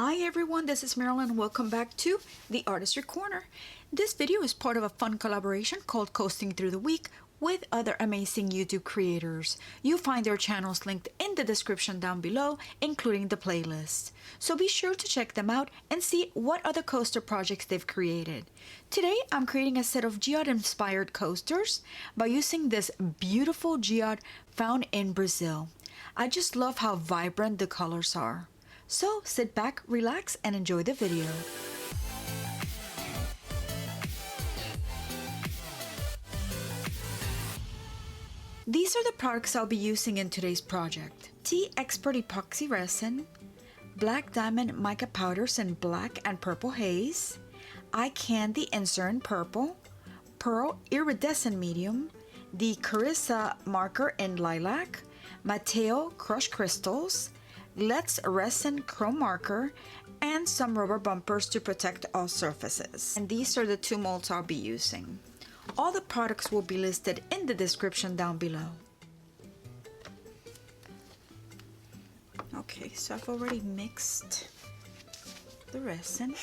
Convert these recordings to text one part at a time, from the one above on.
Hi everyone, this is Marilynn. Welcome back to the Artistry Corner. This video is part of a fun collaboration called Coasting Through the Week with other amazing YouTube creators. You'll find their channels linked in the description down below, including the playlist. So be sure to check them out and see what other coaster projects they've created. Today I'm creating a set of geode inspired coasters by using this beautiful geode found in Brazil. I just love how vibrant the colors are. So sit back, relax, and enjoy the video. These are the products I'll be using in today's project. T-Expert epoxy resin, black diamond mica powders in black and purple haze, eye candy insert in purple, pearl iridescent medium, the Carissa marker in lilac, Mateo crushed crystals, Let's resin chrome marker, and some rubber bumpers to protect all surfaces. And these are the two molds I'll be using. All the products will be listed in the description down below. Okay, so I've already mixed the resin.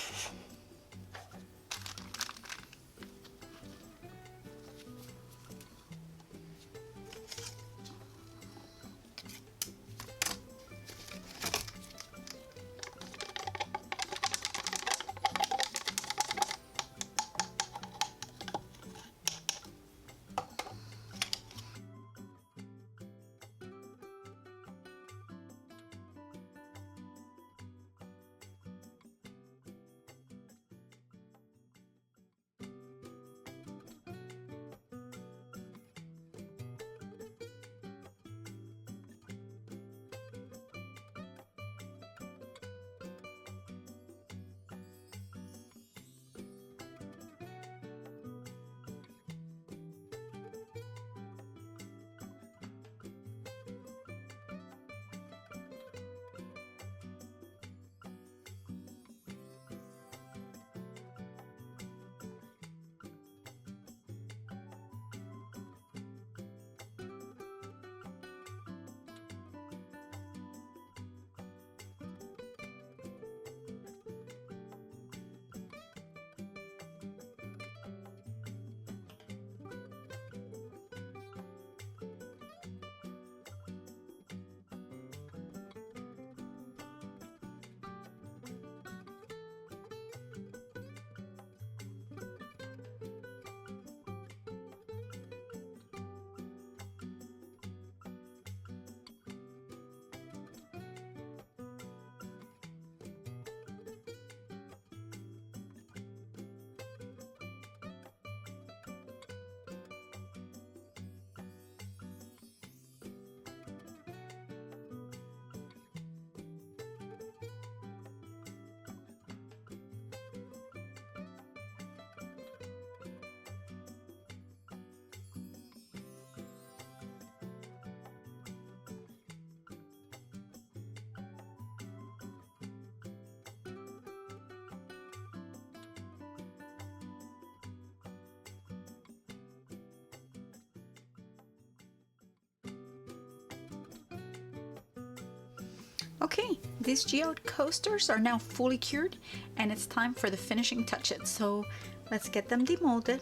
Okay, these geode coasters are now fully cured and it's time for the finishing touches. So let's get them demolded.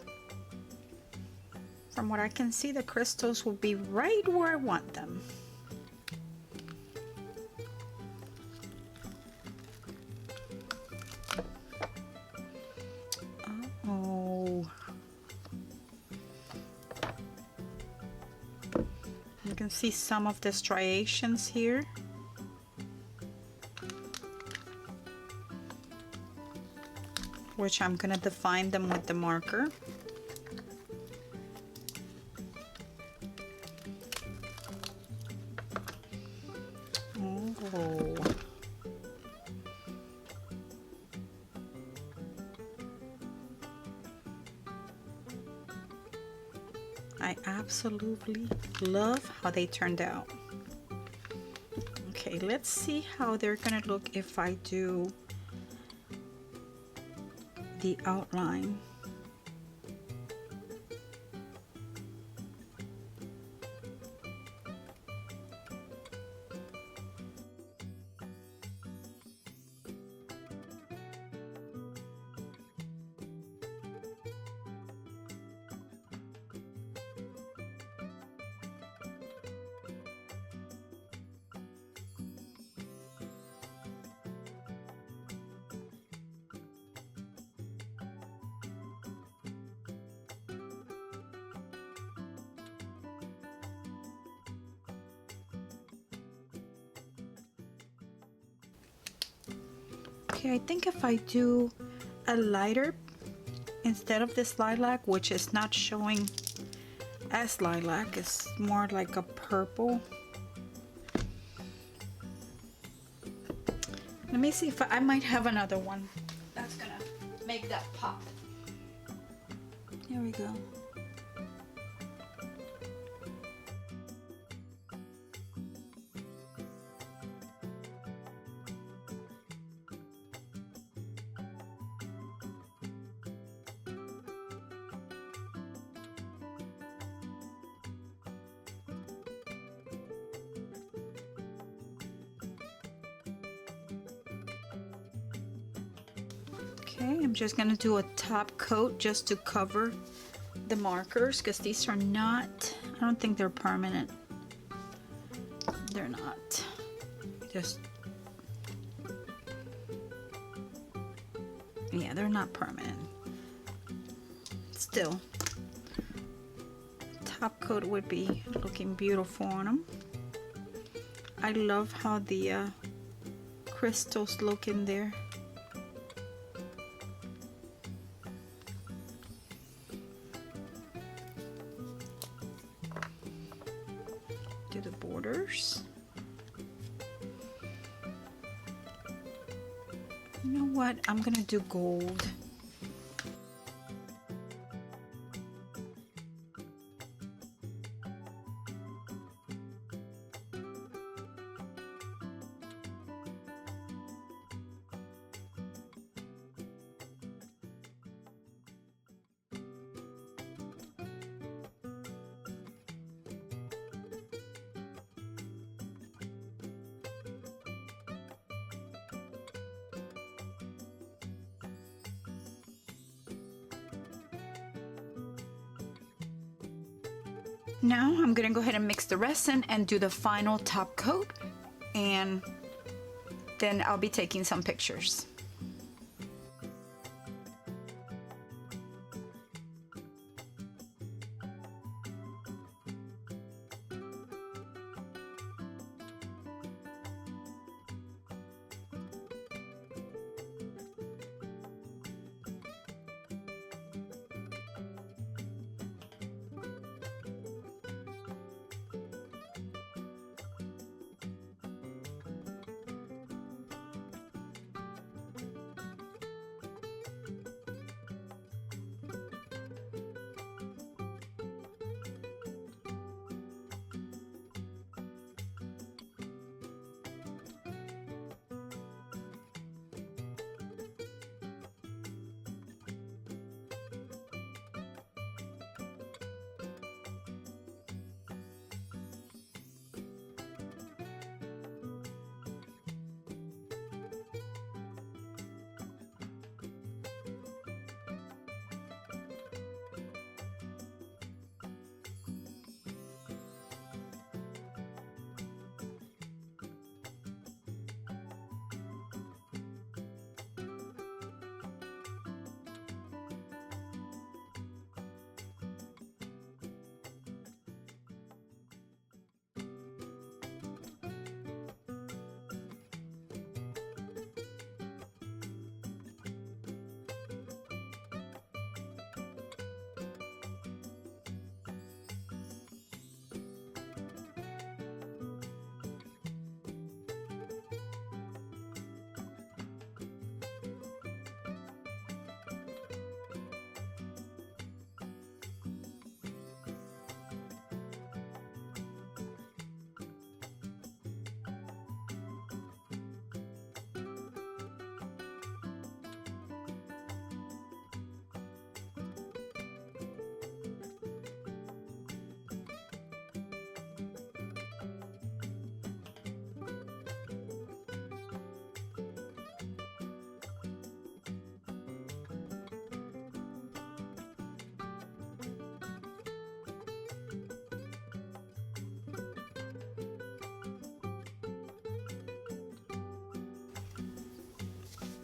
From what I can see, the crystals will be right where I want them. Oh, you can see some of the striations here. Which I'm gonna define them with the marker. Oh. I absolutely love how they turned out. Okay, let's see how they're gonna look if I do the outline. Okay, I think if I do a lighter instead of this lilac, which is not showing as lilac, it's more like a purple. Let me see if I might have another one that's gonna make that pop. Here we go. Okay, I'm just gonna do a top coat just to cover the markers because these are not, I don't think they're permanent. They're not. Just, yeah, they're not permanent. Still, top coat would be looking beautiful on them. I love how the crystals look in there. Do the borders. You know what? I'm gonna do gold. Now I'm gonna go ahead and mix the resin and do the final top coat, and then I'll be taking some pictures.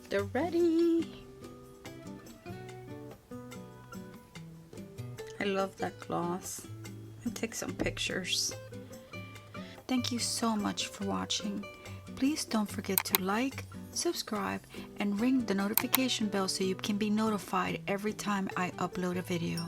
They're ready. I love that gloss. I'll take some pictures. Thank you so much for watching. Please don't forget to like, subscribe, and ring the notification bell so you can be notified every time I upload a video.